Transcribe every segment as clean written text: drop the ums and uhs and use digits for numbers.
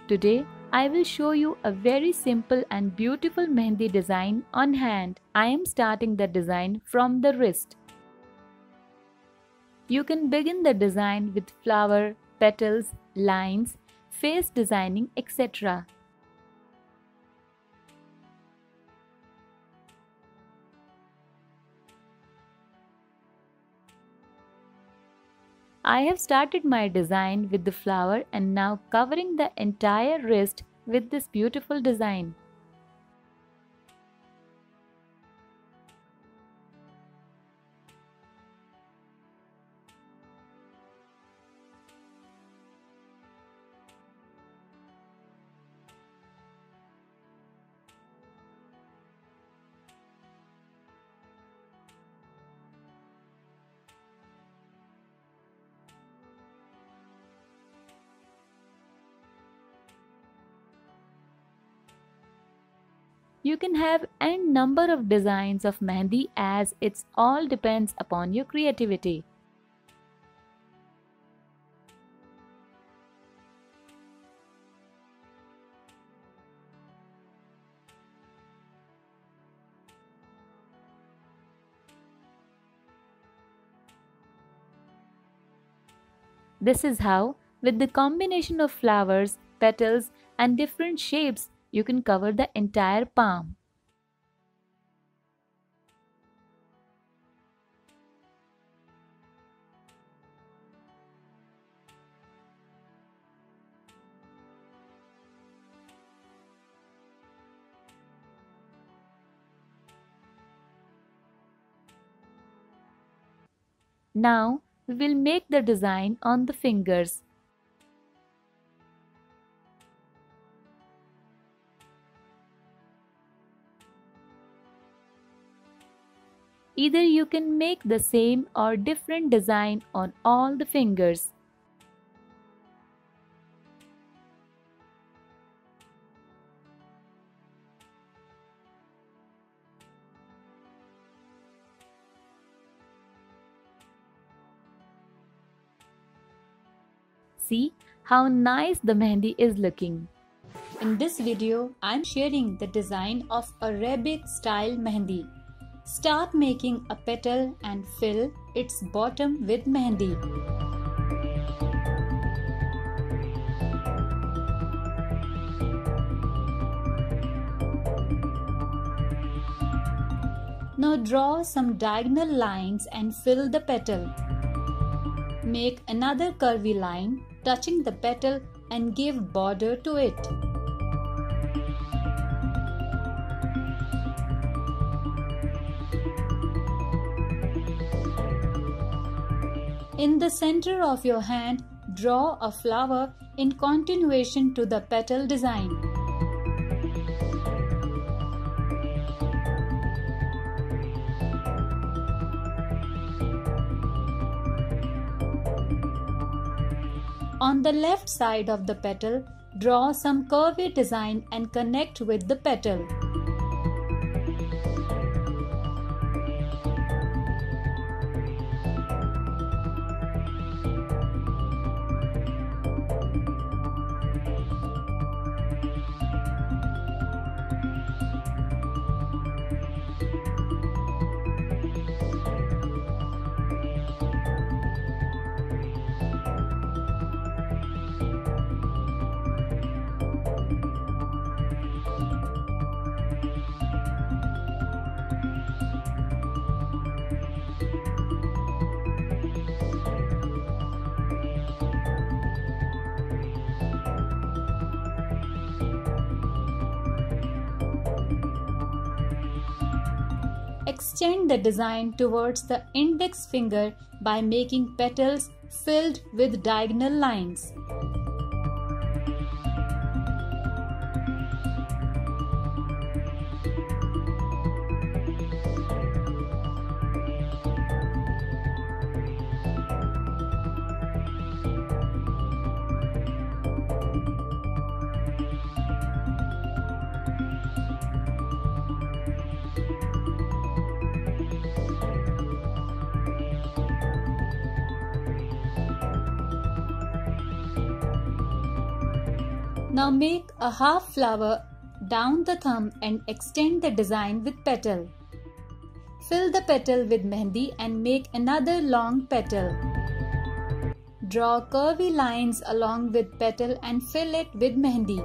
Today, I will show you a very simple and beautiful mehndi design on hand. I am starting the design from the wrist. You can begin the design with flower, petals, lines, face designing, etc. I have started my design with the flower and now covering the entire wrist with this beautiful design. You can have n number of designs of mehndi as it all depends upon your creativity. This is how, with the combination of flowers, petals, and different shapes, you can cover the entire palm. Now, we will make the design on the fingers. Either you can make the same or different design on all the fingers. See how nice the mehndi is looking. In this video, I am sharing the design of Arabic style mehndi. Start making a petal and fill its bottom with mehndi. Now draw some diagonal lines and fill the petal. Make another curvy line touching the petal and give border to it. In the center of your hand, draw a flower in continuation to the petal design. On the left side of the petal, draw some curvy design and connect with the petal. Extend the design towards the index finger by making petals filled with diagonal lines. Now make a half flower down the thumb and extend the design with petal. Fill the petal with mehndi and make another long petal. Draw curvy lines along with petal and fill it with mehndi.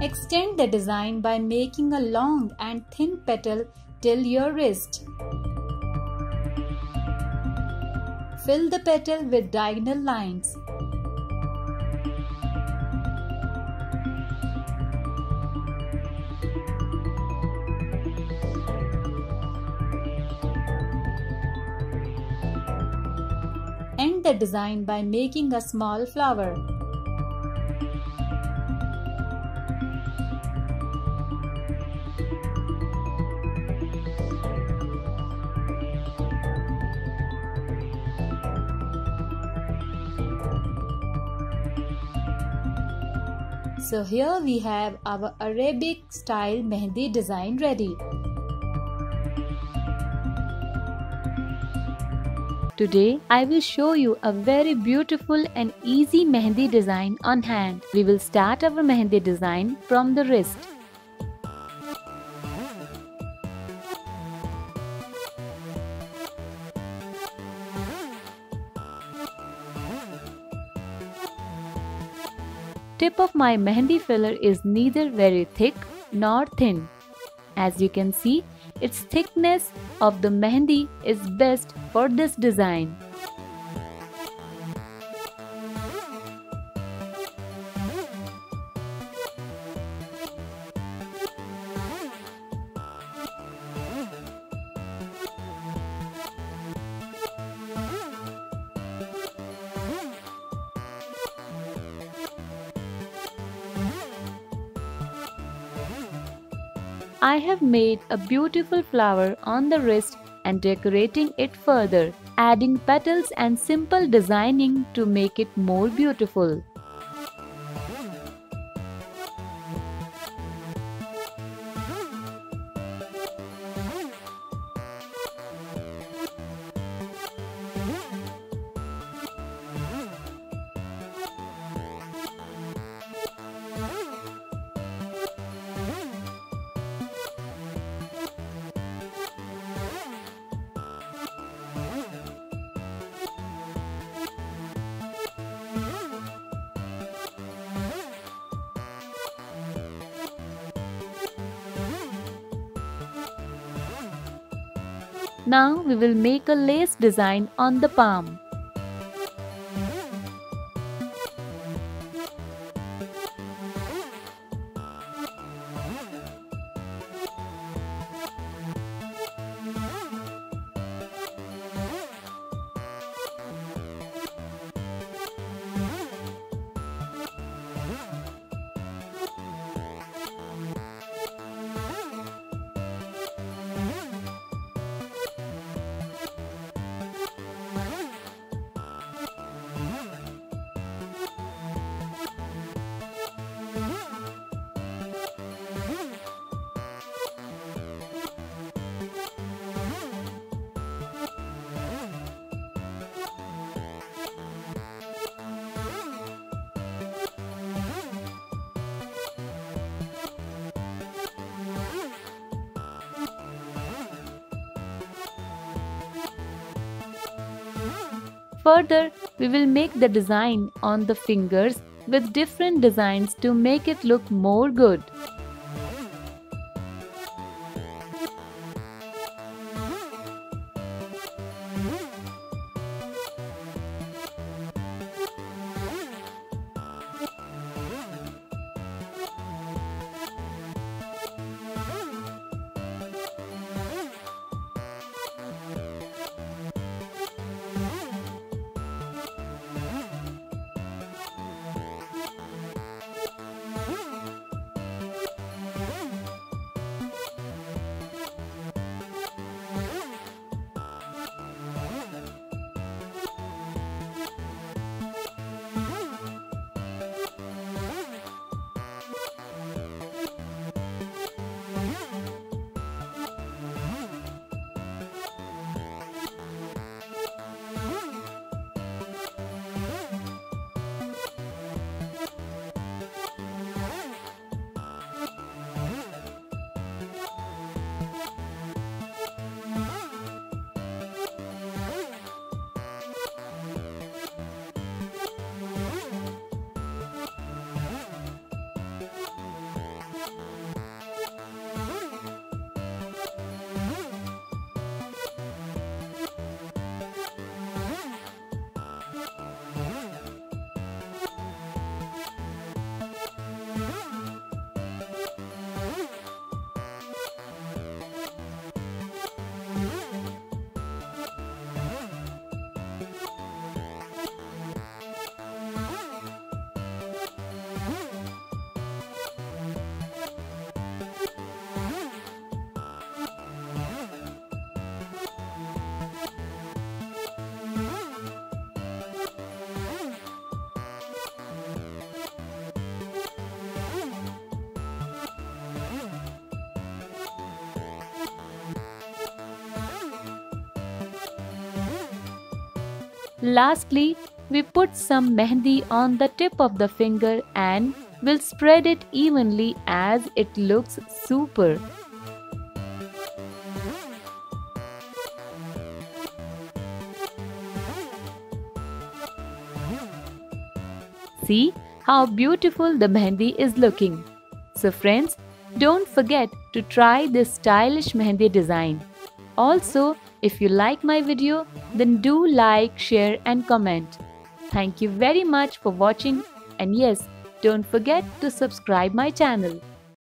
Extend the design by making a long and thin petal till your wrist. Fill the petal with diagonal lines. End the design by making a small flower. So here we have our Arabic style mehndi design ready. Today I will show you a very beautiful and easy mehndi design on hand. We will start our mehndi design from the wrist. Tip of my mehndi filler is neither very thick nor thin. As you can see, its thickness of the mehndi is best for this design. I have made a beautiful flower on the wrist and decorating it further, adding petals and simple designing to make it more beautiful. Now we will make a lace design on the palm. Further, we will make the design on the fingers with different designs to make it look more good. Lastly, we put some mehndi on the tip of the finger and we'll spread it evenly as it looks super. See how beautiful the mehndi is looking. So friends, don't forget to try this stylish mehndi design. Also, if you like my video, then do like, share and comment. Thank you very much for watching, and yes, don't forget to subscribe my channel.